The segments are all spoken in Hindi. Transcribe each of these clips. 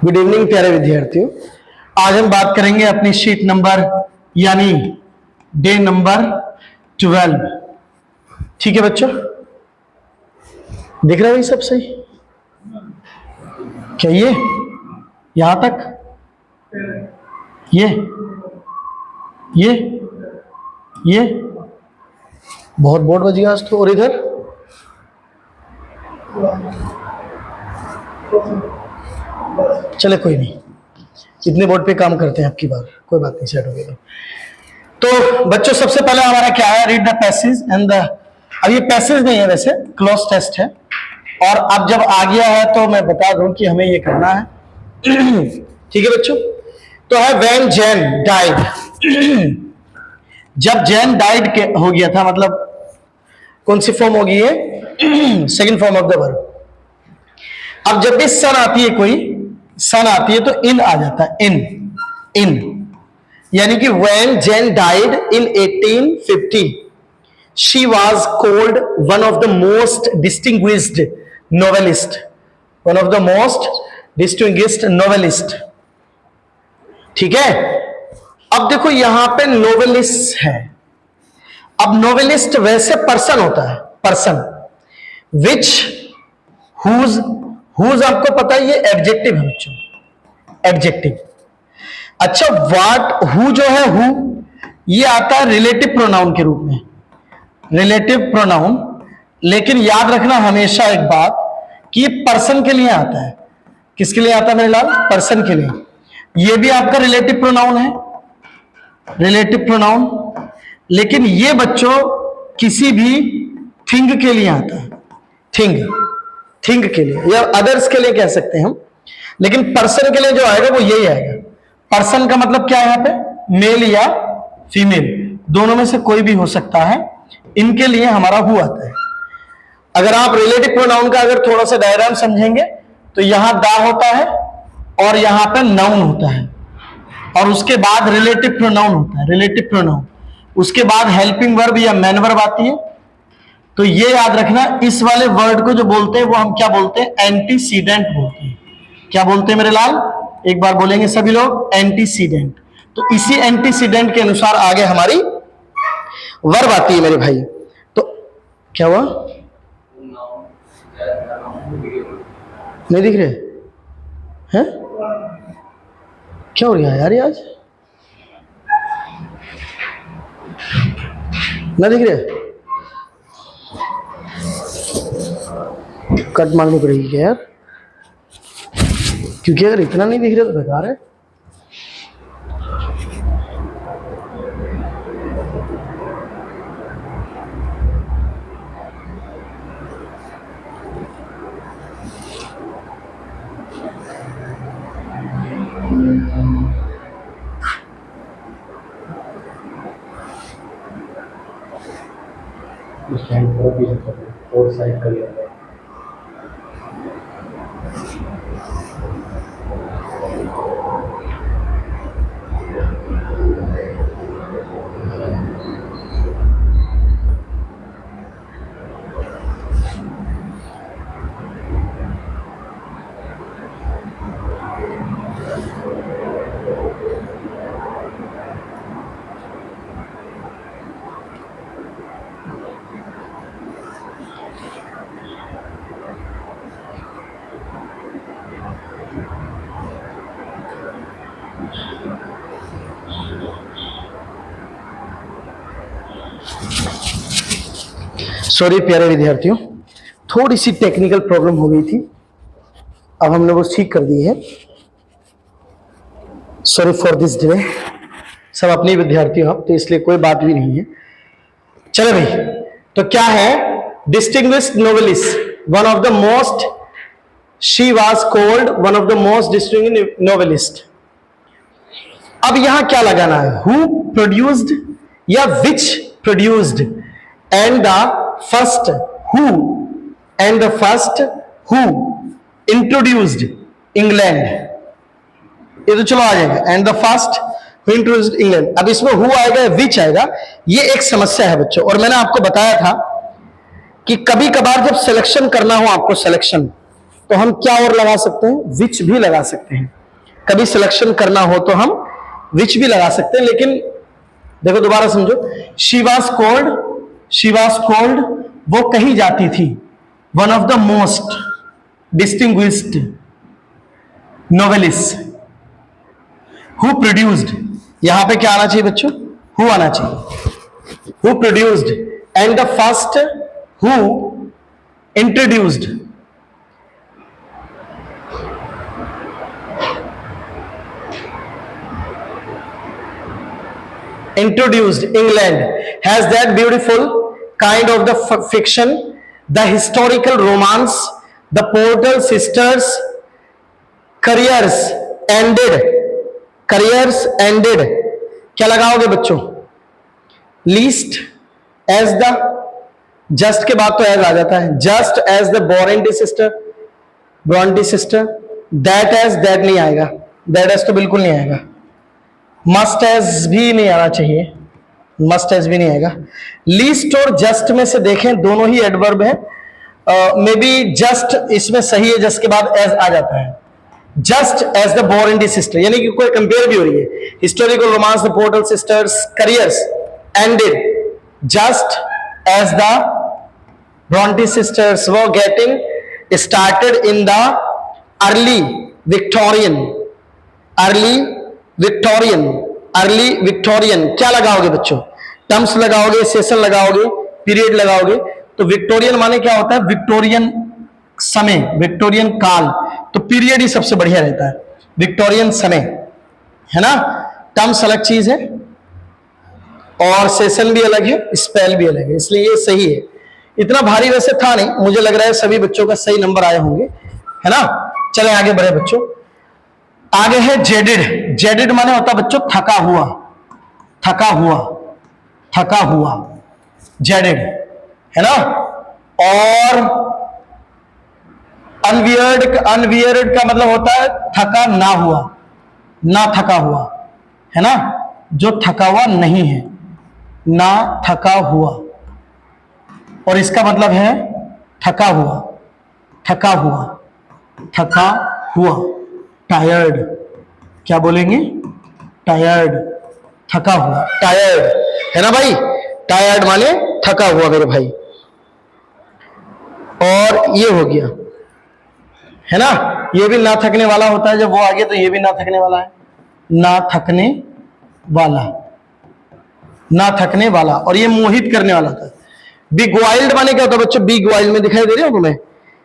गुड इवनिंग प्यारे विद्यार्थियों। आज हम बात करेंगे अपनी शीट नंबर यानी डे नंबर 12। ठीक है बच्चों, दिख रहा है सब सही? क्या ये यहां तक, ये बहुत बोर्ड बज गया आज तो। और इधर चले कोई नहीं, इतने बोर्ड पे काम करते हैं आपकी बार, कोई बात नहीं, सेट हो गया। तो बच्चों सबसे पहले हमारा क्या है, read the passage and the, अब ये पैसेज नहीं है वैसे, क्लोज टेस्ट है। और अब जब आ गया है तो मैं बता दूं कि हमें ये करना है। ठीक है बच्चों, तो है व्हेन जैन डाइड। जब जैन डाइड के हो गया था, मतलब कौन सी फॉर्म होगी ये? Second form of the verb. अब जब भी सन आती है, कोई सन आती है तो इन आ जाता है, इन यानी कि when Jane died in 1850 she was called one of the most distinguished novelist, one of the most distinguished novelist। ठीक है, अब देखो यहां पे नोवेलिस्ट है। अब नोवेलिस्ट वैसे पर्सन होता है, पर्सन विच हुज आपको पता है ये एडजेक्टिव है बच्चों, एडजेक्टिव। अच्छा, वाट हु जो है, हु ये आता है रिलेटिव प्रोनाउन के रूप में, रिलेटिव प्रोनाउन। लेकिन याद रखना हमेशा एक बात कि ये पर्सन के लिए आता है। किसके लिए आता है मेरे लाल? पर्सन के लिए। ये भी आपका रिलेटिव प्रोनाउन है, रिलेटिव प्रोनाउन। लेकिन ये बच्चों किसी भी थिंग के लिए आता है, थिंग के लिए या अदर्स के लिए कह सकते हैं हम। लेकिन पर्सन के लिए जो आएगा वो यही आएगा। पर्सन का मतलब क्या है यहाँ पे? मेल या फीमेल, दोनों में से कोई भी हो सकता है। इनके लिए हमारा हु आता है। अगर आप रिलेटिव प्रोनाउन का अगर थोड़ा सा डायग्राम समझेंगे तो यहां दा होता है और यहां पे नाउन होता है, और उसके बाद रिलेटिव प्रोनाउन होता है, रिलेटिव प्रोनाउन। उसके बाद हेल्पिंग वर्ब या मैन वर्ब आती है। तो ये याद रखना, इस वाले वर्ड को जो बोलते हैं वो हम क्या बोलते हैं? एंटीसीडेंट बोलते हैं। क्या बोलते हैं मेरे लाल? एक बार बोलेंगे सभी लोग, एंटीसीडेंट। तो इसी एंटीसीडेंट के अनुसार आगे हमारी वर्ब आती है मेरे भाई। तो क्या हुआ? नहीं दिख रहे हैं? क्या हो रहा है यार ये आज? ना दिख रहे? कट मारनी पड़ेगी क्या यार? क्योंकि अगर इतना नहीं दिख रहा तो बेकार है। और साइड कर लिया। सॉरी प्यारे विद्यार्थियों, थोड़ी सी टेक्निकल प्रॉब्लम हो गई थी, अब हमने वो ठीक कर दी है। Sorry for this delay. सब अपने विद्यार्थी हो तो इसलिए कोई बात भी नहीं है। चलो भाई, तो क्या है? Distinguished novelist, one of the most, she was called one of the most distinguished novelist. अब यहां क्या लगाना है? हु प्रोड्यूस्ड या which produced, and the first who, and the first who introduced England. ये तो चलो आ जाएगा, and the first who introduced England. अब इसमें हु आएगा या विच आएगा, ये एक समस्या है बच्चों। और मैंने आपको बताया था कि कभी कभार जब सिलेक्शन करना हो आपको, सिलेक्शन तो हम क्या और लगा सकते हैं, विच भी लगा सकते हैं। कभी सिलेक्शन करना हो तो हम विच भी लगा सकते हैं। लेकिन देखो दोबारा समझो, शी वॉज कोल्ड, वो कही जाती थी, one of the most distinguished novelist who produced, यहां पे क्या आना चाहिए बच्चों, हु आना चाहिए, who produced, and the first who introduced England, has that beautiful kind of the fiction, the historical romance, the Portal Sisters careers ended, क्या लगाओगे बच्चों, लीस्ट एज द, जस्ट के बाद तो एज आ जाता है, just as the Bronte sister, that as, that नहीं आएगा, दैट एज तो बिल्कुल नहीं आएगा, मस्ट एज भी नहीं आना चाहिए, मस्ट एज भी नहीं आएगा। लीस्ट और जस्ट में से देखें दोनों ही एडवर्ब है, मे बी जस्ट इसमें सही है, जस्ट के बाद एज आ जाता है, just as the Bronte sister, यानी कि कोई कंपेयर भी हो रही है, historical romance the Porter sisters careers ended just as the Bronte sisters were getting started in the early Victorian, क्या लगाओगे बच्चों, टर्म्स लगाओगे, सेशन लगाओगे, पीरियड लगाओगे, तो विक्टोरियन माने क्या होता है, विक्टोरियन समय, विक्टोरियन काल, तो पीरियड ही सबसे बढ़िया रहता है, विक्टोरियन समय, है ना। टर्म्स अलग चीज है और सेशन भी अलग है, स्पेल भी अलग है, इसलिए ये सही है। इतना भारी वैसे था नहीं, मुझे लग रहा है सभी बच्चों का सही नंबर आए होंगे, है ना। चले आगे बढ़े बच्चों, आगे है जेडिड माने होता है बच्चों थका हुआ, जेडिड, है ना। और अनवियर्ड का मतलब होता है थका ना हुआ, है ना, जो थका हुआ नहीं है, ना थका हुआ, और इसका मतलब है थका हुआ, टायर्ड, क्या बोलेंगे, टायर्ड, थका हुआ, टायर्ड, है ना भाई, टायर्ड माने थका हुआ मेरे भाई। और ये हो गया, है ना, ये भी ना थकने वाला होता है, जब वो आ गया तो ये भी ना थकने वाला है, ना थकने वाला, और ये मोहित करने वाला था। बिगवाइल्ड माने क्या होता है बच्चों, बिगवाइल्ड में दिखाई दे रहे हो तुम्हें,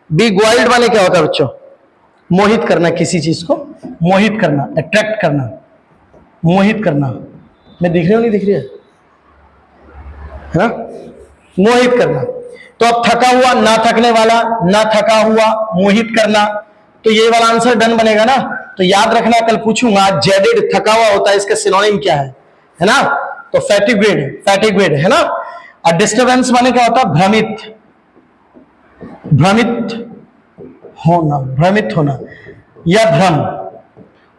बिगवाइल्ड माने क्या होता है बच्चों, मोहित करना, किसी चीज को मोहित करना, अट्रैक्ट करना, मोहित करना, मैं दिख रही हूं नहीं दिख रही है ना, मोहित करना। तो अब थका हुआ, ना थकने वाला, ना थका हुआ, मोहित करना, तो ये वाला आंसर डन बनेगा ना। तो याद रखना, कल पूछूंगा जेडेड थका हुआ होता है, इसका सिनोनिम क्या है ना, तो फैटिग्वेड, है ना। और डिस्टर्बेंस माने क्या होता है, भ्रमित होना या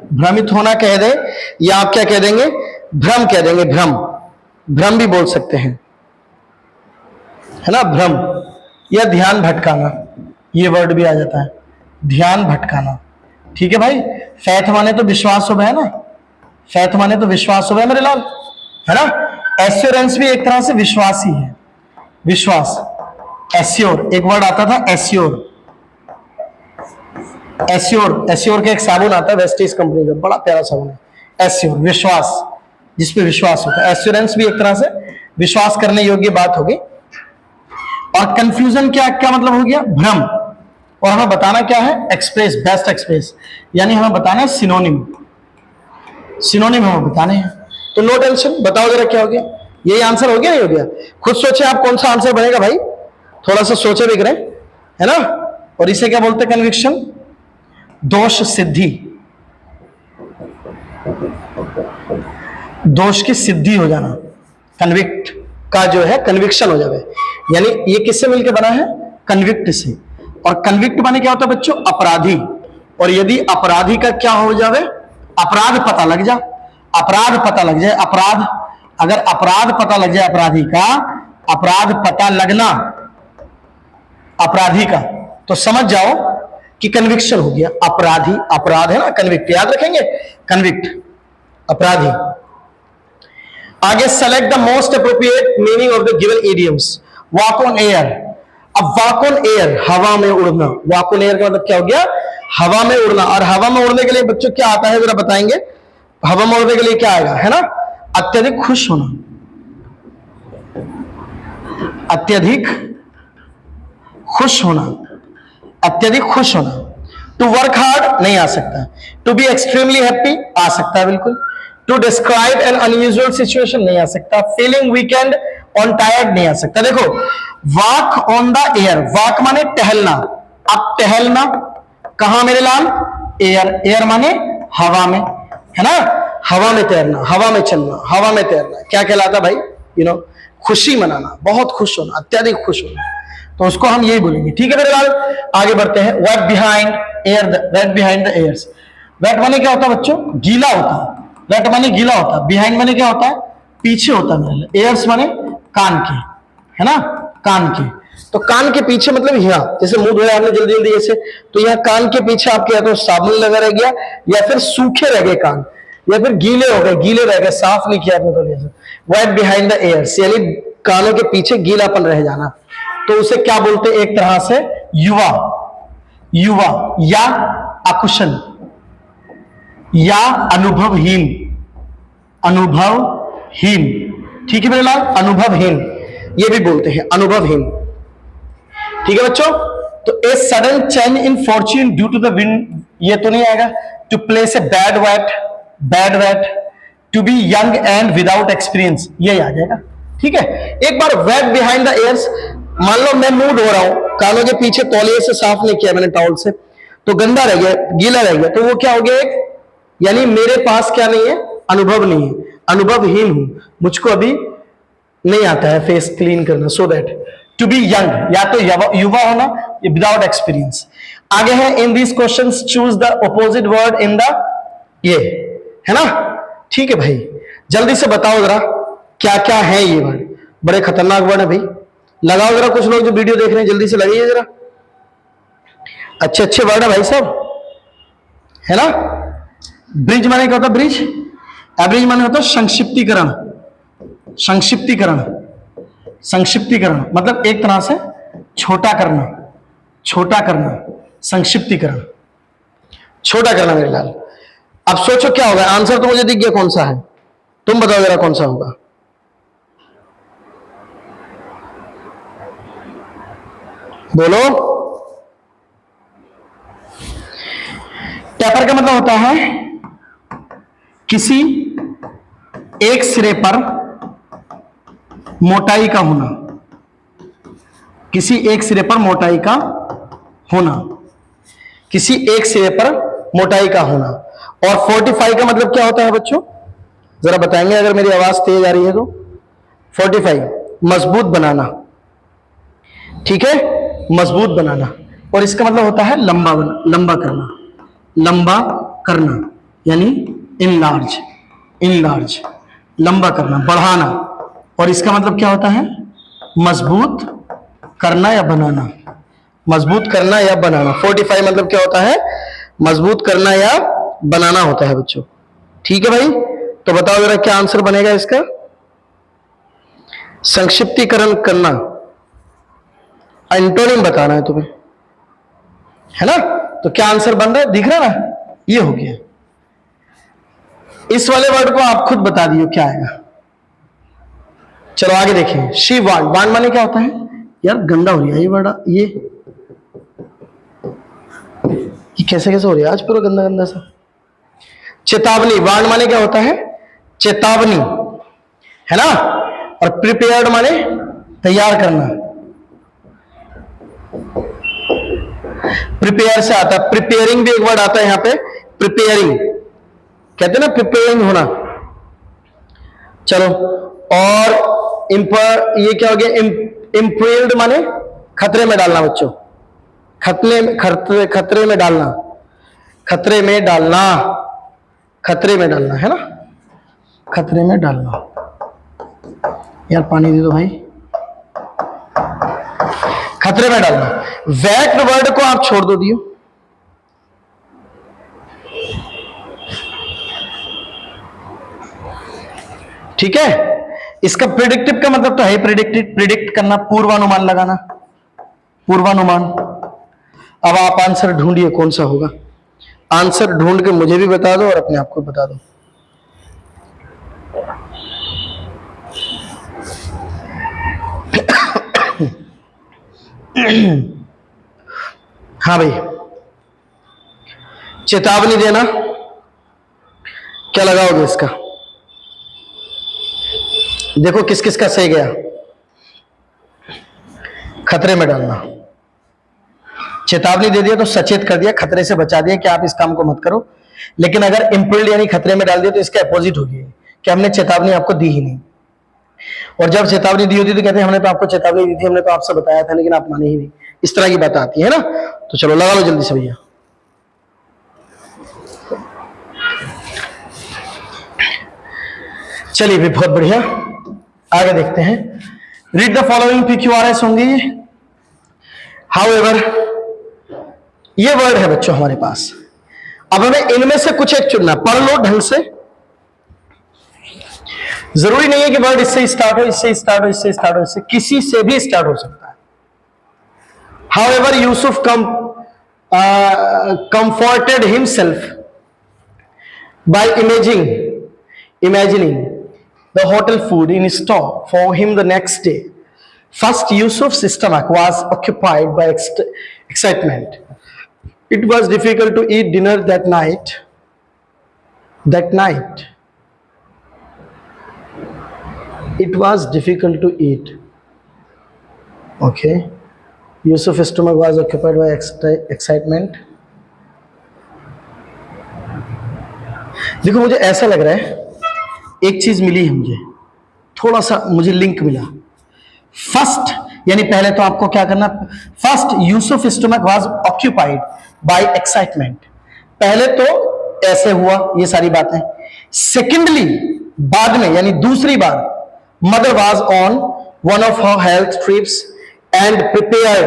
भ्रमित होना कह दे, या आप क्या कह देंगे, भ्रम कह देंगे, भ्रम भी बोल सकते हैं, है ना, भ्रम, या ध्यान भटकाना, ये वर्ड भी आ जाता है, ध्यान भटकाना, ठीक है भाई। फैथ माने तो विश्वास हो, है ना, फैथ माने तो विश्वास हो मेरे लाल, है ना। एश्योरेंस भी एक तरह से विश्वास ही है, विश्वास, एश्योर, एक वर्ड आता था एश्योर का एक साबुन आता है वेस्टीज कंपनी का, बड़ा प्यारा साबुन है, एश्योर, विश्वास, जिसपे विश्वास होता है। एश्योरेंस भी एक तरह से विश्वास करने योग्य बात होगी। और कंफ्यूजन क्या मतलब हो गया, भ्रम, और हमें बताना क्या है, एक्सप्रेस, बेस्ट एक्सप्रेस, यानी हमें बताना है सिनोनिम हमें बताने हैं। तो नो टेंशन, बताओ जरा क्या हो गया, यही आंसर हो गया, नहीं हो गया, खुद सोचे आप कौन सा आंसर बनेगा भाई, थोड़ा सा सोचे भी करें, है ना। और इसे क्या बोलते हैं, कन्विक्शन, दोष सिद्धि, दोष की सिद्धि हो जाना, कन्विक्ट का जो है कन्विक्शन हो जाए, यानी ये किससे मिलकर बना है, कन्विक्ट से। और कन्विक्ट माने क्या होता है बच्चों, अपराधी, और यदि अपराधी का क्या हो जावे, अपराध पता लग जाए, अगर अपराध पता लग जाए, अपराधी का अपराध पता लगना, अपराधी का, तो समझ जाओ कि कन्विक्शन हो गया, अपराधी, अपराध है ना, कन्विक्ट, याद रखेंगे, कन्विक्ट, अपराधी। आगे select the most appropriate meaning of the given idioms. Walk on air. अब वॉक ऑन एयर, हवा में उड़ना, वॉक ऑन एयर का मतलब क्या हो गया, हवा में उड़ना। और हवा में उड़ने के लिए बच्चों क्या आता है, जरा बताएंगे, हवा में उड़ने के लिए क्या आएगा, है ना, अत्यधिक खुश होना, अत्यधिक खुश होना, अत्यधिक खुश होना। टू वर्क हार्ड नहीं आ सकता। टू बी एक्सट्रीमली हैप्पी आ सकता है बिल्कुल। To describe an unusual situation नहीं आ सकता। फीलिंग वीकेंड ऑन टायर्ड नहीं आ सकता। देखो, walk on the air, walk माने टहलना। अब टहलना कहां मेरे लाल, एयर, एयर माने हवा में, है ना, हवा में तैरना, हवा में चलना, हवा में तैरना क्या कहलाता भाई, यू नो, खुशी मनाना, बहुत खुश होना, अत्यधिक खुश होना, तो उसको हम यही बोलेंगे। ठीक है मेरे लाल, आगे बढ़ते हैं। Wet behind ear, wet behind the ears. Wet माने क्या होता है बच्चों, गीला होता है, वेट माने गीला होता है। बिहाइंड माने क्या होता है, पीछे होता है मेरे लाल। एयर्स माने कान के, है ना, कान के। तो कान के पीछे मतलब यहाँ, जैसे मुंह धोया आपने जल्दी जल्दी ऐसे, तो यहाँ कान के पीछे आपके या तो साबुन लगा रह गया, या फिर सूखे रह गए कान, या फिर गीले हो गए, गीले रह गए, साफ नहीं किया आपने तो। वेट बिहाइंड द एयर्स यानी कानों के पीछे गीलापन रह जाना, तो उसे क्या बोलते हैं, एक तरह से युवा, युवा या अकुशल या अनुभवहीन, अनुभवहीन। ठीक है मेरे लाल, अनुभवहीन ये भी बोलते हैं, अनुभवहीन। ठीक है बच्चों, तो a sudden change in fortune due to the wind, ये तो नहीं आएगा। To place a bad wet, bad wet. To be young and without experience, ये आ जाएगा। ठीक है, एक बार वेट बिहाइंड द एयर्स, मान लो मैं मुंह धो रहा हूं, कानों के पीछे तौलिए से साफ नहीं किया मैंने टॉवल से, तो गंदा रह गया, गीला रह गया, तो वो क्या हो गया, एक, यानी मेरे पास क्या नहीं है, अनुभव नहीं है, अनुभवहीन हूं, मुझको अभी नहीं आता है फेस क्लीन करना। So that to be young, या तो युवा होना, विदाउट एक्सपीरियंस। आगे है, in this questions choose the opposite word in the, ये है ना। ठीक है भाई, जल्दी से बताओ जरा क्या क्या है ये वर्ड, बड़े खतरनाक वर्ड है भाई। लगाओ जरा, कुछ लोग जो वीडियो देख रहे हैं जल्दी से लगाइए जरा, अच्छे अच्छे वर्ड है भाई साहब, है ना। ब्रिज माने क्या होता है, ब्रिज, एब्रिज माने होता है संक्षिप्तीकरण, संक्षिप्तीकरण, संक्षिप्तीकरण मतलब एक तरह से छोटा करना, छोटा करना, संक्षिप्तीकरण, छोटा करना मेरे लाल। अब सोचो क्या होगा, आंसर तो मुझे दिख गया कौन सा है, तुम बताओ जरा कौन सा होगा, बोलो। टेपर का मतलब होता है किसी एक सिरे पर मोटाई का होना, किसी एक सिरे पर मोटाई का होना, किसी एक सिरे पर मोटाई का होना। और 45 का मतलब क्या होता है बच्चों, जरा बताएंगे अगर मेरी आवाज तेज आ रही है तो। 45 मजबूत बनाना, ठीक है, मजबूत बनाना। और इसका मतलब होता है लंबा बना, लंबा करना, लंबा करना यानी इनलार्ज, इनलार्ज, लंबा करना, बढ़ाना। और इसका मतलब क्या होता है, मजबूत करना या बनाना, मजबूत करना या बनाना। 45 मतलब क्या होता है, मजबूत करना या बनाना होता है बच्चों। ठीक है भाई, तो बताओ जरा क्या आंसर बनेगा इसका, संक्षिप्तीकरण करना, एंटोनिम बताना है तुम्हें, है ना। तो क्या आंसर बन रहा है, दिख रहा है ना, ये हो गया। इस वाले वर्ड को आप खुद बता दियो क्या आएगा। चलो आगे देखें, शी वांट, वांट माने क्या होता है, यार गंदा हो रहा है ये वर्ड, ये कैसे कैसे हो रहा है आज पूरा गंदा गंदा सा। चेतावनी, वांट माने क्या होता है, चेतावनी, है ना। और प्रिपेयर्ड माने तैयार करना, प्रिपेयर से आता है, प्रिपेयरिंग भी एक वर्ड आता है यहां पे, प्रिपेयरिंग कहते हैं ना, प्रिपेयरिंग होना। चलो, और ये क्या हो गया, इम्प्रील्ड माने खतरे में डालना बच्चों, खतरे में डालना, खतरे में डालना, खतरे में डालना, है ना, खतरे में डालना। यार पानी दे दो भाई, खतरे में डालना। वैक्ड वर्ड को आप छोड़ दो दियो, ठीक है, इसका प्रिडिक्टिव का मतलब तो है प्रिडिक्ट करना, पूर्वानुमान लगाना, पूर्वानुमान। अब आप आंसर ढूंढिए कौन सा होगा। आंसर ढूंढ के मुझे भी बता दो और अपने आप को बता दो। हाँ भाई, चेतावनी देना, क्या लगाओगे इसका? देखो किस किस का सही गया। खतरे में डालना, चेतावनी दे दिया तो सचेत कर दिया, खतरे से बचा दिया कि आप इस काम को मत करो। लेकिन अगर इम्पल्ड यानी खतरे में डाल दिया तो इसका अपोजिट होगी कि हमने चेतावनी आपको दी ही नहीं। और जब चेतावनी दी होती तो कहते हैं हमने तो आपको चेतावनी दी थी, हमने तो आपसे बताया था, लेकिन आप माने ही नहीं। इस तरह की बात आती है ना। तो चलो लगा लो जल्दी से भैया। चलिए भी बहुत बढ़िया, आगे देखते हैं। रीड द फॉलोइंग PQRS होंगी। हाउएवर, ये वर्ड है बच्चों हमारे पास। अब हमें इनमें से कुछ एक चुनना, पढ़ लो ढंग से। जरूरी नहीं है कि वर्ड इससे स्टार्ट हो, इससे स्टार्ट हो, इससे स्टार्ट हो, इससे किसी से भी स्टार्ट हो सकता है। However Yusuf comforted himself by imagining the hotel food in store for him the next day. First, Yusuf's stomach was occupied by excitement. It was difficult to eat dinner that night. It was difficult to eat. Okay. Yusuf's stomach was occupied by excitement. देखो मुझे ऐसा लग रहा है एक चीज मिली है मुझे, थोड़ा सा मुझे लिंक मिला। फर्स्ट यानी पहले तो आपको क्या करना, first Yusuf stomach was occupied by excitement, पहले तो ऐसे हुआ ये सारी बातें। सेकेंडली बाद में यानी दूसरी बार, mother was on one of her health trips and prepared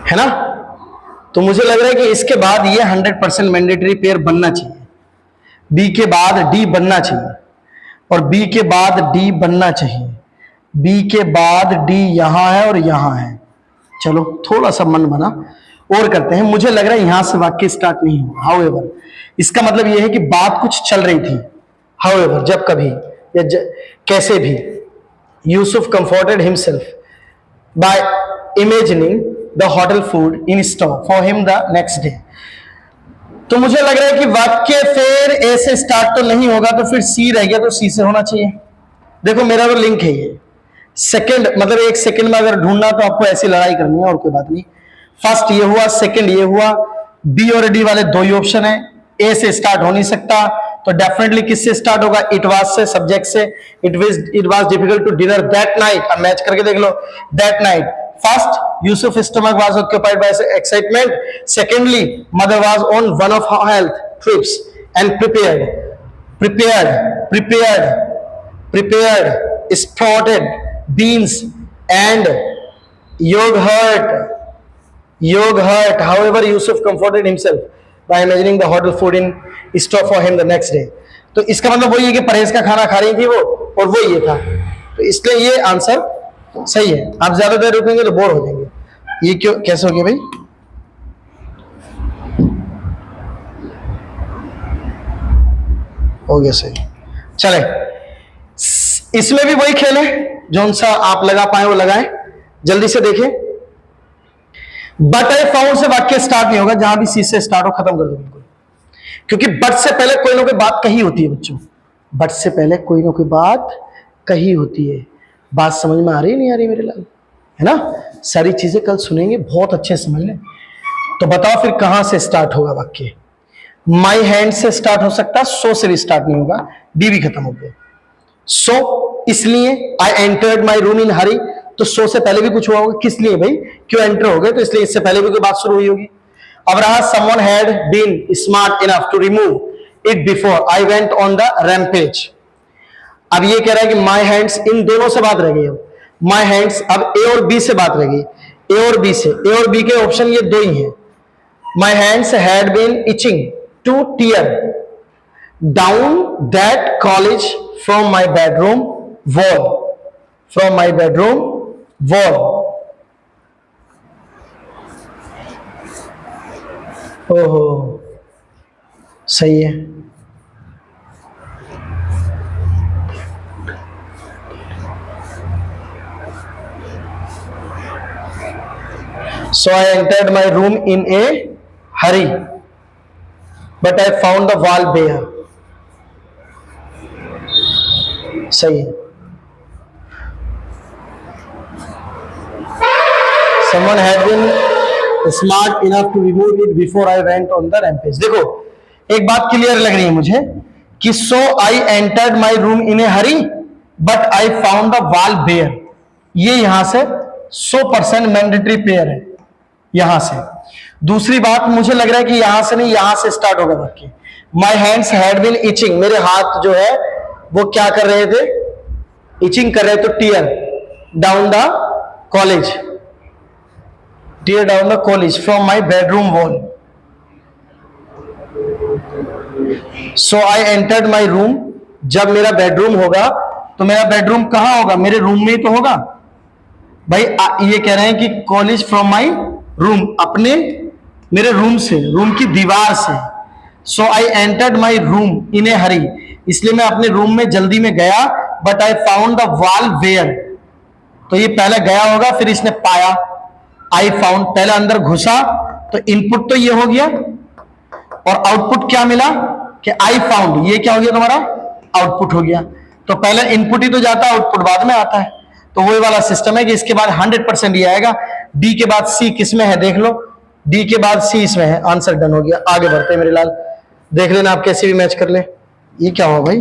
है ना। तो मुझे लग रहा है कि इसके बाद ये 100% मैंडेटरी पेयर बनना चाहिए, बी के बाद डी बनना चाहिए, और बी के बाद डी बनना चाहिए, बी के बाद डी यहां है और यहां है। चलो थोड़ा सा मन बना और करते हैं। मुझे लग रहा है यहां से वाक्य स्टार्ट नहीं हुआ। हाउएवर, इसका मतलब यह है कि बात कुछ चल रही थी। हाउएवर, जब कभी या कैसे भी, Yusuf comforted himself by imagining the hotel food in store for him the next day. तो मुझे लग रहा है कि वाक्य फिर ए से स्टार्ट तो नहीं होगा, तो फिर सी रह गया, तो सी से होना चाहिए। देखो मेरा तो लिंक है ये, सेकंड मतलब एक सेकंड में अगर ढूंढना तो आपको ऐसी लड़ाई करनी है और कोई बात नहीं। फर्स्ट ये हुआ, सेकंड ये हुआ, बी और डी वाले दो ही ऑप्शन है, ए से स्टार्ट हो नहीं सकता, तो डेफिनेटली किससे स्टार्ट होगा, इट वाज से, सब्जेक्ट से। It was difficult to dinner that night, अब मैच करके देख लो, that night. First, Yusuf's stomach was occupied by excitement. Secondly, mother was on one of her health trips and prepared sprouted beans and yogurt. However, Yusuf comforted himself by imagining the hotel food in store for him the next day. तो इसका मतलब वही है कि परहेज का खाना खा रही थी वो, और वो ये था, तो इसलिए ये आंसर सही है। आप ज्यादा देर रुकेंगे तो बोर हो जाएंगे। ये क्यों, कैसे हो गया भाई? हो गया सही। चले, इसमें भी वही खेल है, जो सा आप लगा पाए वो लगाएं, जल्दी से देखें। बट आई फाउंड से वाक्य स्टार्ट नहीं होगा, जहां भी सी से स्टार्ट हो खत्म कर दो बिल्कुल, क्योंकि बट से पहले कोई ना कोई बात कही होती है बच्चों, बट से पहले कोई ना कोई बात कही होती है। बात समझ में आ रही नहीं आ रही मेरे लाल, है ना? सारी चीजें कल सुनेंगे, बहुत अच्छे समझ लें। तो बताओ फिर कहां से स्टार्ट होगा वाक्य? माई हैंड से स्टार्ट हो सकता, सो से भी स्टार्ट नहीं होगा, डी भी खत्म हो गया। सो इसलिए आई एंटर्ड माई रूम इन हरी, तो सो से पहले भी कुछ हुआ होगा, किस लिए भाई? क्यों एंटर हो गए, तो इसलिए इससे पहले भी कोई बात शुरू हुई होगी। अब रहा someone had been smart enough to remove it before I went on the rampage। अब ये कह रहा है कि my hands, इन दोनों से बात रह गई। अब my hands, अब ए और बी से बात रह गई, ए और बी से, ए और बी के ऑप्शन ये दो ही हैं, My hands had been itching to tear down that college from my bedroom wall. From my bedroom wall. ओहो, सही है। So I entered my room in a hurry, but I found the wall bare. सही है। Someone had been smart enough to remove it before I went on the rampage. देखो, एक बात क्लियर लग रही है मुझे कि so I entered my room in a hurry, but I found the wall bare. ये यहां से 100% मैंडेटरी पेयर है यहां से। दूसरी बात मुझे लग रहा है कि यहां से नहीं, यहां से स्टार्ट होगा वाक्य। My hands had been itching, मेरे हाथ जो है वो क्या कर रहे थे, इचिंग कर रहे थे। Tear down the collage, tear down the collage from my bedroom wall. So I entered my room, जब मेरा बेडरूम होगा तो मेरा बेडरूम कहां होगा, मेरे रूम में ही तो होगा भाई। ये कह रहे हैं कि कॉलेज फ्रॉम माई रूम, अपने मेरे रूम से, रूम की दीवार से। सो I entered my room in ए हरी, इसलिए मैं अपने रूम में जल्दी में गया। But I found the wall where, तो ये पहले गया होगा फिर इसने पाया। आई फाउंड, पहले अंदर घुसा तो इनपुट तो ये हो गया और आउटपुट क्या मिला कि आई फाउंड, ये क्या हो गया तुम्हारा, आउटपुट हो गया। तो पहले इनपुट ही तो जाता है, आउटपुट बाद में आता है। तो वही वाला सिस्टम है कि इसके बाद 100% ये आएगा। डी के बाद सी किस में है देख लो, डी के बाद सी इसमें है। आंसर डन हो गया। आगे बढ़ते हैं मेरे लाल, देख लेना आप कैसे भी मैच कर ले। ये क्या हुआ भाई,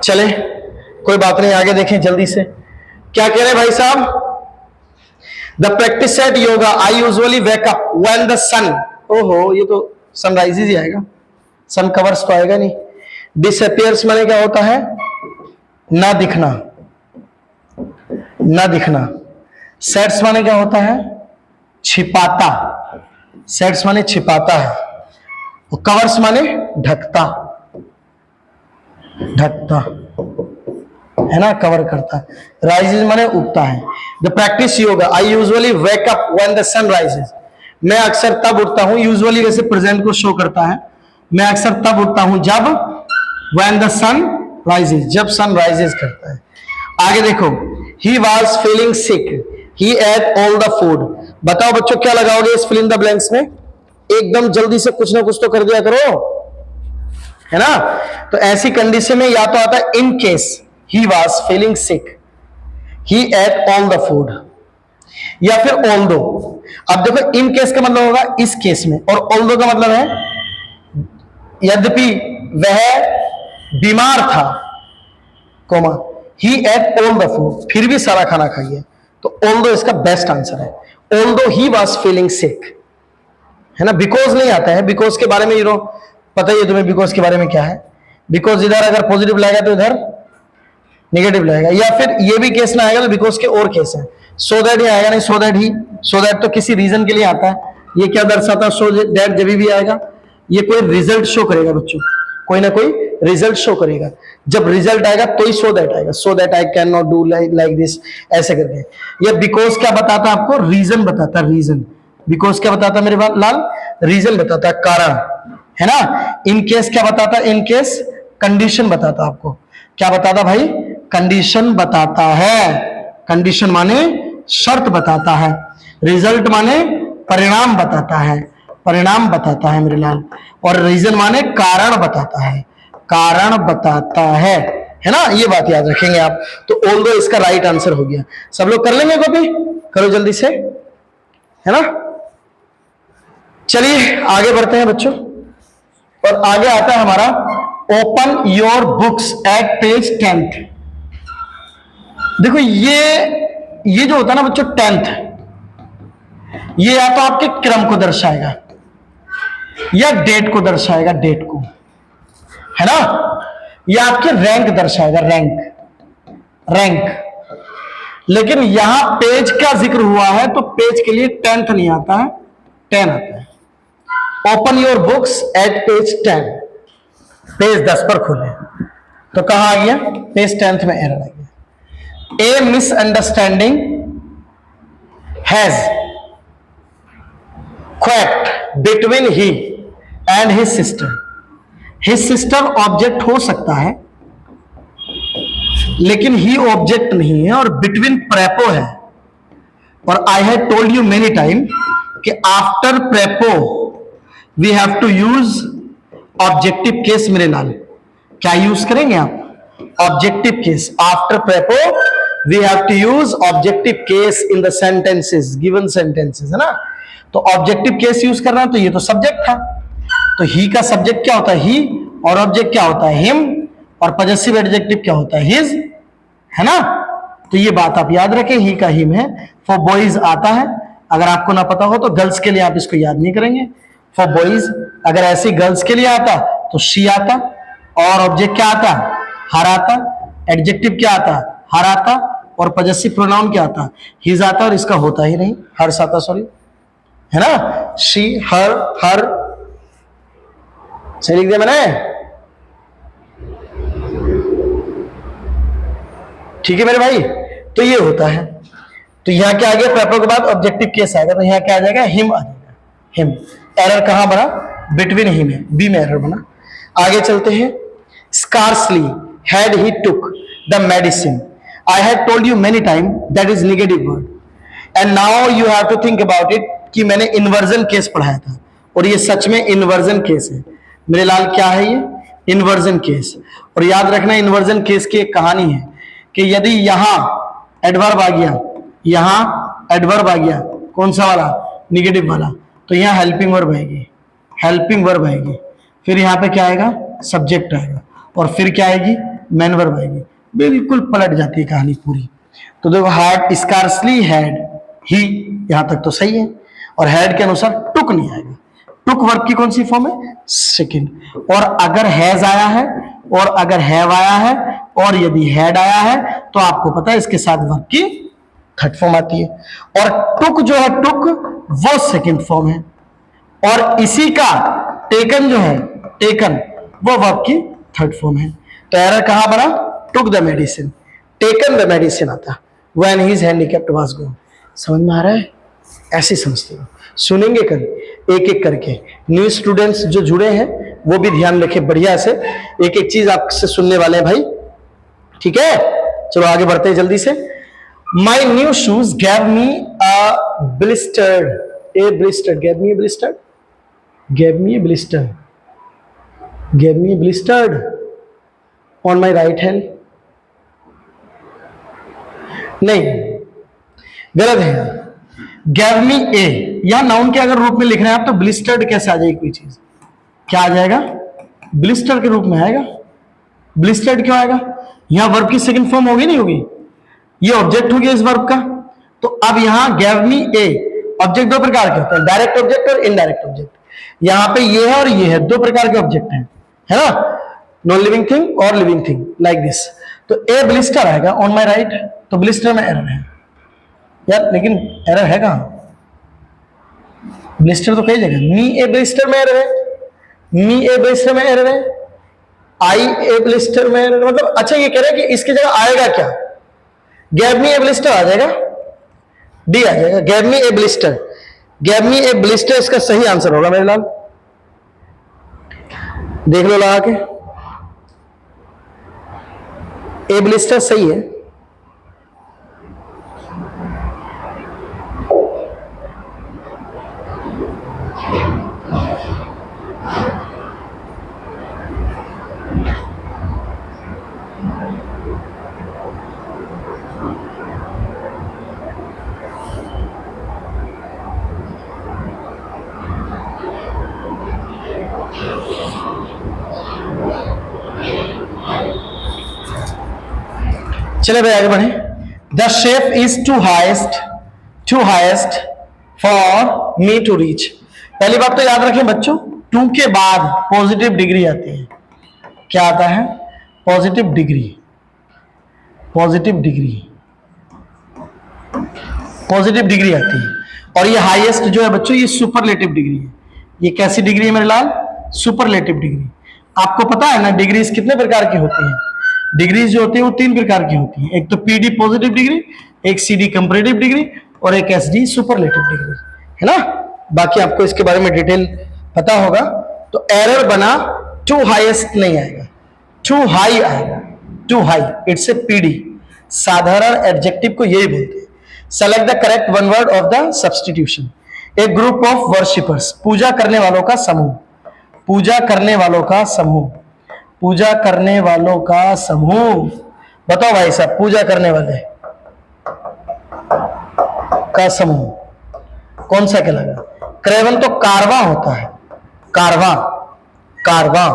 चले कोई बात नहीं, आगे देखें जल्दी से। क्या कह रहे हैं भाई साहब, the practice set yoga I usually wake up when the sun, ओहो ये तो सनराइजेज ही आएगा, सन कवर्स तो आएगा नहीं। डिसअपियर्स माने क्या होता है, ना दिखना, ना दिखना। सेट्स माने क्या होता है, छिपाता, सेट्स माने छिपाता है। और कवर्स माने ढकता, ढकता है ना, कवर करता है। राइजेज माने उगता है। The practice yoga I usually wake up when the sun rises, मैं अक्सर तब उठता हूं, यूजुअली वैसे प्रेजेंट को शो करता है। मैं अक्सर तब उठता हूं जब, व्हेन द सन राइजेज, जब सन राइजेज करता है। आगे देखो, he was feeling sick, he ate all the food. बताओ बच्चों क्या लगाओगे इस फिल इन द ब्लैंक्स में, एकदम जल्दी से कुछ ना कुछ तो कर दिया करो, है ना। तो ऐसी कंडीशन में या तो आता है in case he was feeling sick, he ate all the food, या फिर ऑल दो। अब देखो इन केस का मतलब होगा इस केस में, और ऑल दो का मतलब है यद्यपि वह बीमार था, comma he ate all the food, फिर भी सारा खाना खाइए। तो ऑल दो इसका बेस्ट आंसर है। ऑल दो ही वॉज फीलिंग सिक, है ना। बिकॉज नहीं आता है, बिकॉज के बारे में यूरो पता ही है तुम्हें, बिकॉज के बारे में क्या है। बिकॉज इधर अगर पॉजिटिव लाएगा तो इधर नेगेटिव लाएगा, या फिर ये भी केस ना आएगा तो बिकॉज के और केस है। सो दैट ही आएगा नहीं, so that he, so that तो किसी रीजन के लिए आता है। ये क्या दर्शाता है, सो दैट जब भी आएगा ये कोई रिजल्ट शो करेगा बच्चों, कोई ना कोई रिजल्ट शो करेगा। जब रिजल्ट आएगा तो ही सो दैट आएगा, सो that I can not do like this, ऐसे करके। ये बिकॉज क्या बताता है आपको, रीजन बताता है, रीजन। बिकॉज क्या बताता है मेरे लाल, रीजन बताता है, कारण, है ना। इन केस क्या बताता है, इन केस कंडीशन बताता है आपको। क्या बताता भाई, कंडीशन बताता है। कंडीशन माने शर्त बताता है, रिजल्ट माने परिणाम बताता है, परिणाम बताता है मेरे लाल। और रीजन माने कारण बताता है, कारण बताता है ना। ये बात याद रखेंगे आप। तो ऑल दो इसका राइट आंसर हो गया। सब लोग कर लेंगे कॉपी, करो जल्दी से, है ना। चलिए आगे बढ़ते हैं बच्चों, और आगे आता है हमारा open your books at page 10th। देखो ये जो होता है ना बच्चों 10th, ये या तो आपके क्रम को दर्शाएगा या डेट को दर्शाएगा, डेट को, है ना, या आपके रैंक दर्शाएगा, रैंक, रैंक। लेकिन यहां पेज का जिक्र हुआ है तो पेज के लिए 10th नहीं आता है, 10 आता है। Open your books at page 10, page 10 पर खोले तो कहां आ गया? पेज 10 में एरर आ गया। A misunderstanding has quaked between he and his sister. His sister object हो सकता है लेकिन ही ऑब्जेक्ट नहीं है, और बिटवीन प्रेपो है। और I have told you many time कि after prepo we have to use objective case. मेरे लाल क्या यूज करेंगे आप? Objective case. After prepo we have to use objective case in the sentences, given sentences, है ना। तो ऑब्जेक्टिव केस यूज करना है, तो ये तो सब्जेक्ट था, तो ही का सब्जेक्ट क्या होता है? ही, और ऑब्जेक्ट क्या होता है? हिम, और पजेसिव एडजेक्टिव क्या होता है? हिज, है ना। तो ये बात आप याद रखें, ही का हिम है। फॉर बॉयज आता है, अगर आपको ना पता हो तो गर्ल्स के लिए आप इसको याद नहीं करेंगे। फॉर बॉयज अगर ऐसे गर्ल्स के लिए आता तो शी आता, और ऑब्जेक्ट क्या आता? हर आता, एडजेक्टिव क्या आता? हर आता, और पजेसिव प्रोनाउन क्या आता? हिज आता, और इसका होता ही नहीं, हर्ष आता, सॉरी, है ना। शी, हर, सही लिख दिया मैंने? ठीक है मेरे भाई। तो ये होता है। तो यहां क्या आ गया? प्रेपो के बाद ऑब्जेक्टिव केस आएगा, तो यहां क्या आ जाएगा? हिम आ जाएगा। हिम, एरर कहां बना? बिटवीन ही में, बी में एरर बना। आगे चलते हैं। Scarcely had he took the medicine. I had told you many time that is negative word, and now you have to think about it कि मैंने इन्वर्जन केस पढ़ाया था, और ये सच में इन्वर्जन केस है मेरे लाल। क्या है ये? Inversion case. और याद रखना, इन्वर्जन केस की एक कहानी है कि यदि यहां एडवर्ब आ गया, यहां एडवर्ब आ गया, कौन सा वाला? निगेटिव वाला, तो यहां हेल्पिंग वर्ब आएगी, हेल्पिंग वर्ब आएगी। फिर यहां पे क्या आएगा? सब्जेक्ट आएगा, और फिर क्या आएगी? मेन वर्ब आएगी। बिल्कुल पलट जाती है कहानी पूरी। तो देखो, हैड, स्कार्सली हैड ही, यहां तक तो सही है, और हैड के अनुसार टुक नहीं आएगा। टुक वर्ब की कौन सी फॉर्म है? सेकंड। और अगर हैज आया है, और अगर हैव आया है, और यदि हैड आया है, तो आपको पता है इसके साथ वर्ब की थर्ड फॉर्म आती है। और टुक जो है, टुक वो सेकंड फॉर्म है, और इसी का टेकन जो है, टेकन, वो वर्ब की थर्ड फॉर्म है। तो एरर कहां बना? Took the medicine, taken the medicine आता, when his handicapped was gone. समझ में आ रहा है? ऐसे समझते हो। सुनेंगे कल एक एक करके। न्यू स्टूडेंट्स जो जुड़े हैं वो भी ध्यान रखें, बढ़िया से एक एक चीज आपसे सुनने वाले हैं भाई, ठीक है। चलो आगे बढ़ते हैं जल्दी से। My new shoes gave me a blistered, A blistered, gave me A blistered, gave me A blistered, gave me A blistered on my right hand. नहीं, गलत है। गैव मी ए, यहां नाउन के अगर रूप में लिख रहे हैं आप, तो ब्लिस्टर्ड कैसे आ जाएगी कोई चीज? क्या आ जाएगा? ब्लिस्टर के रूप में आएगा। ब्लिस्टर्ड क्यों आएगा? यहां वर्ब की सेकंड फॉर्म होगी, नहीं होगी? ये ऑब्जेक्ट हो गया इस वर्ब का। तो अब यहां गैव मी ए, ऑब्जेक्ट दो प्रकार के होते हैं, डायरेक्ट ऑब्जेक्ट और इनडायरेक्ट ऑब्जेक्ट। यहां पे ये है और ये है, दो प्रकार के ऑब्जेक्ट हैं, है ना। नॉन लिविंग थिंग और लिविंग थिंग, लाइक दिस। तो ए ब्लिस्टर आएगा ऑन माई राइट, तो ब्लिस्टर में एरर है यार, लेकिन एरर है कहां? ब्लिस्टर तो कई जगह, मी ए ब्लिस्टर में एरर है, मी ए ब्लिस्टर में एरर है, आई ए ब्लिस्टर में एरर, मतलब अच्छा ये कह रहे हैं कि इसकी जगह आएगा क्या? गैव मी ए ब्लिस्टर आ जाएगा, डी आ जाएगा, गैव मी ए ब्लिस्टर, गैव मी ए ब्लिस्टर इसका सही आंसर होगा मेरे लाल। देख लो लगा के, ए ब्लिस्टर सही है। चले भाई आगे बढ़े। The shelf is too highest for me to reach. पहली बात तो याद रखें बच्चों, टू के बाद पॉजिटिव डिग्री आती है। क्या आता है? Positive degree, positive degree. Positive degree आती है। और ये हाईएस्ट जो है बच्चों, ये सुपरलेटिव डिग्री है। ये कैसी डिग्री है मेरे लाल? Superlative degree. आपको पता है ना डिग्रीज कितने प्रकार की होती हैं? डिग्रीज जो होती है वो 3 प्रकार की होती हैं। एक तो पीडी पॉजिटिव डिग्री, एक सीडी कंपैरेटिव डिग्री और एक एसडी सुपरलेटिव डिग्री, है ना। बाकी आपको इसके बारे में डिटेल पता होगा। तो एरर बना टू हाईएस्ट नहीं आएगा, टू हाई आएगा, too high, it's a PD. साधारण एडजेक्टिव को यही बोलते हैं। Select the correct one word of the substitution. A group of worshippers, पूजा करने वालों का समूह, पूजा करने वालों का समूह, पूजा करने वालों का समूह। बताओ भाई साहब, पूजा करने वाले का समूह कौन सा कहलाएगा? क्रेवन तो कारवां होता है, कारवां, कारवां।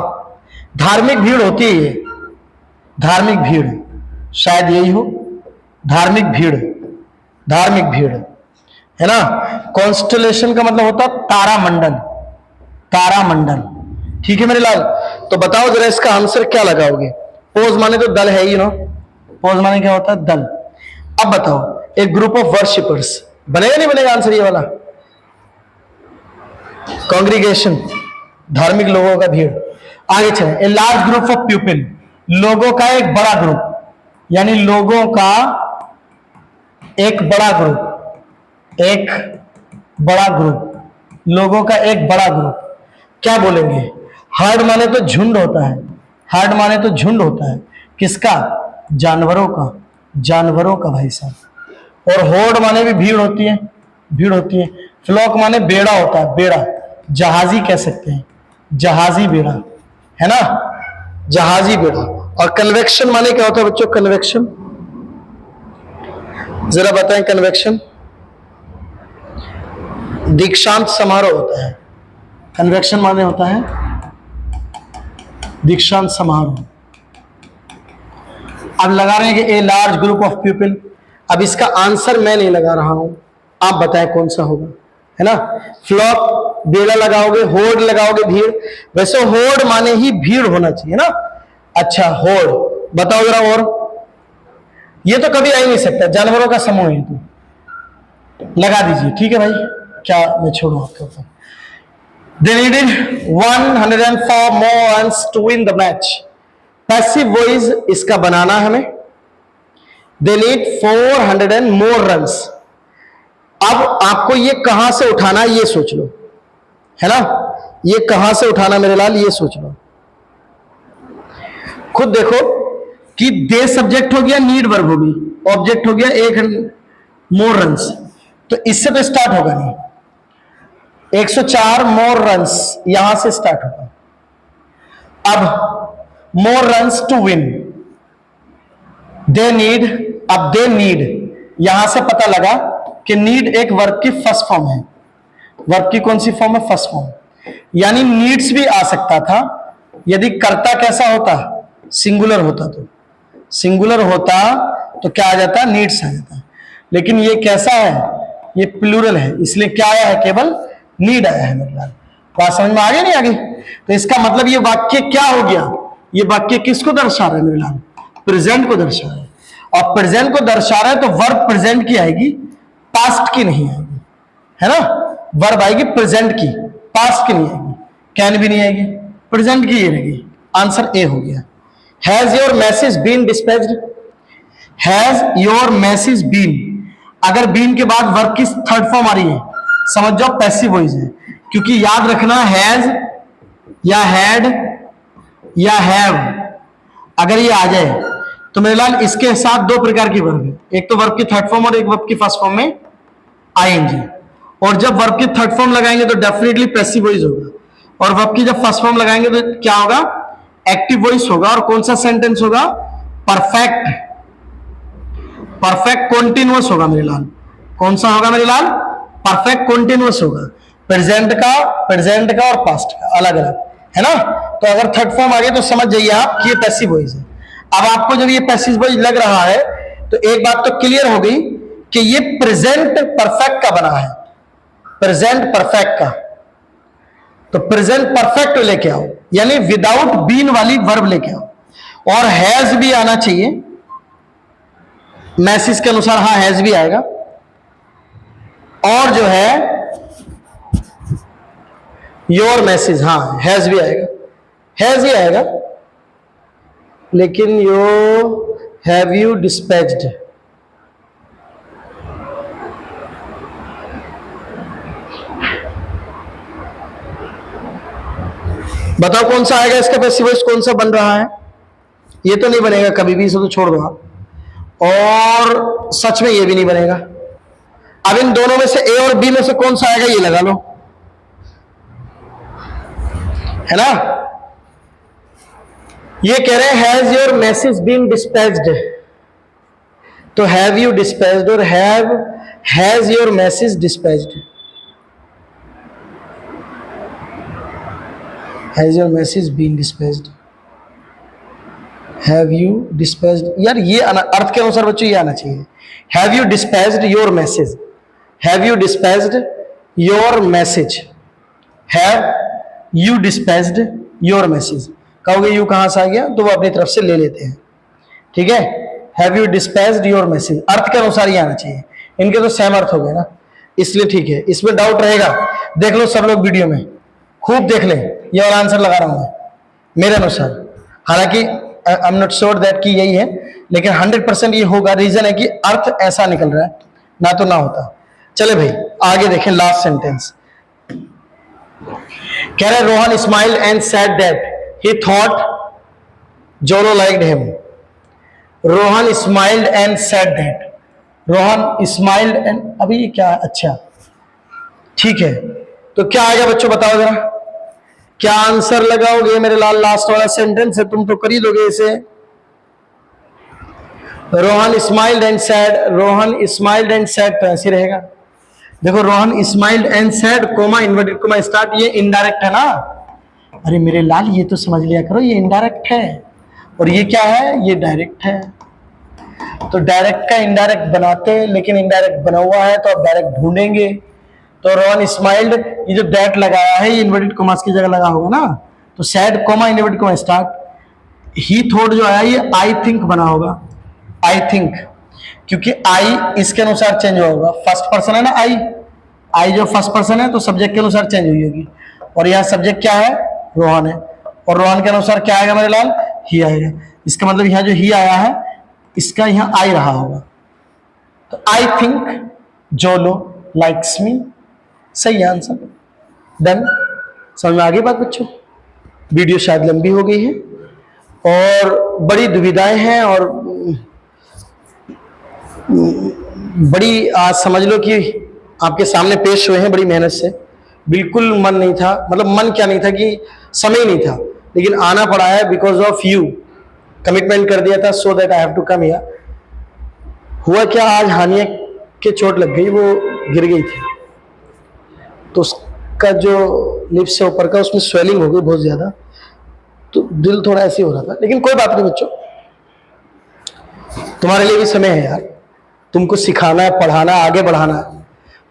धार्मिक भीड़ होती है ये, धार्मिक भीड़, शायद यही हो, धार्मिक भीड़, धार्मिक भीड़, है ना। कॉन्स्टलेशन का मतलब होता है तारामंडल, तारामंडल। ठीक है मेरे लाल। तो बताओ जरा इसका आंसर क्या लगाओगे? पोज माने तो दल है ही ना, पोज माने क्या होता है? दल। अब बताओ, एक ग्रुप ऑफ वर्शिपर्स, बनेगा नहीं बनेगा आंसर ये वाला? कांग्रीगेशन, धार्मिक लोगों का भीड़। आगे चले, a large group of people, लोगों का एक बड़ा ग्रुप, यानी लोगों का एक बड़ा ग्रुप, एक बड़ा ग्रुप, लोगों का एक बड़ा ग्रुप। क्या बोलेंगे? हर्ड माने तो झुंड होता है, हर्ड माने तो झुंड होता है। किसका? जानवरों का, जानवरों का भाई साहब। और होड़ माने भी भीड़ होती है, भीड़ होती है। फ्लॉक माने बेड़ा होता है, बेड़ा, जहाजी कह सकते हैं, जहाजी बेड़ा, है ना, जहाजी बेड़ा। और कन्वेक्शन माने क्या होता है बच्चों? कन्वेक्शन जरा बताएं। कन्वेक्शन दीक्षांत समारोह होता है, कन्वेक्शन माने होता है दीक्षांत समारोह। अब लगा रहे हैं कि a large group of people. अब इसका आंसर मैं नहीं लगा रहा हूं, आप बताएं कौन सा होगा, है ना। फ्लॉक बेड़ा लगाओगे, होड़ लगाओगे भीड़। वैसे होड़ माने ही भीड़ होना चाहिए ना। अच्छा, होड़ बताओ जरा। और ये तो कभी आ ही नहीं सकता, जानवरों का समूह है, तो लगा दीजिए। ठीक है भाई, क्या मैं छोड़ू आपके ऊपर। They needed 104 more runs to win the match. Passive voice इसका बनाना है हमें। They need 400 and more runs. अब आपको ये कहां से उठाना ये सोच लो, है ना। ये कहां से उठाना मेरे लाल, ये सोच लो। खुद देखो कि दे सब्जेक्ट हो गया, नीड वर्ब होगी, ऑब्जेक्ट हो गया एक मोर रन्स, तो इससे तो स्टार्ट होगा नहीं। 104 मोर रन्स यहां से स्टार्ट होगा। अब more runs to win, they need. अब दे नीड, यहां से पता लगा कि नीड एक वर्ब की फर्स्ट फॉर्म है। वर्ब की कौन सी फॉर्म है? First form. यानी नीड्स भी आ सकता था यदि कर्ता कैसा होता? सिंगुलर होता। तो सिंगुलर होता तो क्या आ जाता? नीड्स आ जाता। लेकिन ये कैसा है? ये प्लूरल है, इसलिए क्या आया है? केवल नीड आया है मेरे लाल। बात समझ में आ गई नहीं आ गई? तो इसका मतलब ये वाक्य क्या हो गया? ये वाक्य किसको दर्शा रहा है मेरे लाल? प्रेजेंट को दर्शा रहा है। और प्रेजेंट को दर्शा रहा है तो वर्ब प्रेजेंट की आएगी, पास्ट की नहीं आएगी, है ना। वर्ब आएगी प्रेजेंट की, पास्ट की नहीं आएगी, कैन भी नहीं आएगी, प्रेजेंट की ये रहेगी। आंसर ए हो गया। Has your message been dispatched, has your message been, अगर बीन के बाद वर्ब की थर्ड फॉर्म आ रही है, समझ जाओ पैसिव वॉइस है। क्योंकि याद रखना, हैज या हैड या हैव अगर ये आ जाए तो मेरे लाल इसके साथ 2 प्रकार की वर्ब है, एक तो वर्ब की थर्ड फॉर्म और एक वर्ब की फर्स्ट फॉर्म में आईएनजी। और जब वर्ब की थर्ड फॉर्म लगाएंगे तो डेफिनेटली पैसिव वॉइस होगा, और वर्ब की जब फर्स्ट फॉर्म लगाएंगे तो क्या होगा? एक्टिव वॉइस होगा। और कौन सा सेंटेंस होगा? परफेक्ट, परफेक्ट कॉन्टिन्यूअस होगा मेरे लाल। कौन सा होगा मेरे लाल? परफेक्ट कॉन्टिन्यूअस होगा। प्रेजेंट का और पास्ट का अलग अलग, है ना। तो अगर थर्ड फॉर्म आ गया तो समझ जाइए आप कि ये पैसिव वॉइस है। अब आपको जब ये पैसिव वॉइस लग रहा है तो एक बात तो क्लियर हो गई कि ये प्रेजेंट परफेक्ट का बना है, प्रेजेंट परफेक्ट का। तो प्रेजेंट परफेक्ट लेके आओ, यानी विदाउट बीन वाली वर्ब लेके आओ। और हैज भी आना चाहिए, मैसेज के अनुसार हाँ हैज भी आएगा, और जो है योर मैसेज, हाँ हैज भी आएगा, हैज ही आएगा, लेकिन हैव यू डिस्पैच्ड, बताओ कौन सा आएगा इसका पैसिव वॉइस, कौन सा बन रहा है? ये तो नहीं बनेगा कभी भी, इसे तो छोड़ दो आप, और सच में ये भी नहीं बनेगा। अब इन दोनों में से ए और बी में से कौन सा आएगा ये लगा लो, है ना? ये कह रहे हैं has your message been dispatched, तो हैव यू डिस्पैच्ड और has your message dispatched, has your message been dispatched, have you dispatched, यार ये अर्थ के अनुसार बच्चों ये आना चाहिए। Have you dispatched your message, have you dispatched your message, have you dispatched your message, कहोगे यू कहां से आ गया, तो वो अपनी तरफ से ले लेते हैं, ठीक है। Have you dispatched your message, अर्थ के अनुसार ये आना चाहिए, इनके तो सेम अर्थ हो गए ना, इसलिए ठीक है। इसमें डाउट रहेगा, देख लो सब लोग वीडियो में, खूब देख लें, ये वाला आंसर लगा रहा हूं मैं मेरे अनुसार, हालांकि I am not sure that कि यही है, लेकिन 100% ये होगा। रीजन है कि अर्थ ऐसा निकल रहा है, ना तो ना होता। चले भाई आगे देखें, लास्ट सेंटेंस कह रहे Rohan smiled and said that he thought Jolo liked him, Rohan smiled and said that, Rohan smiled and, अभी क्या, अच्छा ठीक है, तो क्या आएगा बच्चों बताओ जरा, क्या आंसर लगाओगे मेरे लाल? लास्ट वाला सेंटेंस है, तुम तो कर ही दोगे इसे। Rohan smiled and sad, Rohan smiled and sad तो ऐसे रहेगा। देखो Rohan smiled and sad coma inverted coma start, ये इनडायरेक्ट है ना। अरे मेरे लाल ये तो समझ लिया करो, ये इनडायरेक्ट है और ये क्या है, ये डायरेक्ट है। तो डायरेक्ट का इनडायरेक्ट बनाते हैं, लेकिन इनडायरेक्ट बना हुआ है तो अब डायरेक्ट ढूंढेंगे। तो रोहन स्माइल्ड, ये जो दैट लगाया है ये इन्वर्टेड कोमास की जगह लगा होगा ना, तो sad coma inverted coma start. ही थॉट जो आया ये आई थिंक बना होगा, आई थिंक, क्योंकि आई इसके अनुसार चेंज होगा, फर्स्ट पर्सन है ना आई, आई जो फर्स्ट पर्सन है तो सब्जेक्ट के अनुसार चेंज हुई होगी, और यहाँ सब्जेक्ट क्या है, रोहन है, और रोहन के अनुसार क्या आएगा मेरे लाल, ही आएगा। इसका मतलब यहाँ जो ही आया है इसका यहाँ आई रहा होगा, तो आई थिंक जोलो लाइक्स मी, सही आंसर, डन। समझ में आ गई बात बच्चों? वीडियो शायद लंबी हो गई है और बड़ी दुविधाएं हैं, और बड़ी आज समझ लो कि आपके सामने पेश हुए हैं बड़ी मेहनत से। बिल्कुल मन नहीं था, मतलब मन क्या नहीं था कि समय नहीं था, लेकिन आना पड़ा है बिकॉज ऑफ यू, कमिटमेंट कर दिया था so that I have to come here. हुआ क्या, आज हानिया के चोट लग गई, वो गिर गई थी, तो उसका जो लिप्स से ऊपर का उसमें स्वेलिंग हो गई बहुत ज्यादा, तो दिल थोड़ा ऐसे हो रहा था, लेकिन कोई बात नहीं बच्चों, तुम्हारे लिए भी समय है यार, तुमको सिखाना है, पढ़ाना, आगे बढ़ाना है,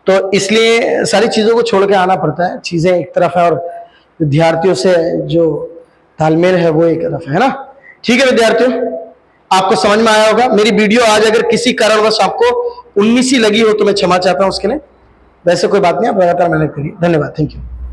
तो इसलिए सारी चीजों को छोड़ के आना पड़ता है। चीजें एक तरफ है और विद्यार्थियों से जो तालमेल है वो एक तरफ है ना। ठीक है विद्यार्थियों, आपको समझ में आया होगा। मेरी वीडियो आज अगर किसी कारणवश आपको 19 ही लगी हो तो मैं क्षमा चाहता हूं उसके लिए, वैसे कोई बात नहीं, आप लगातार मेहनत करिए। धन्यवाद, थैंक यू।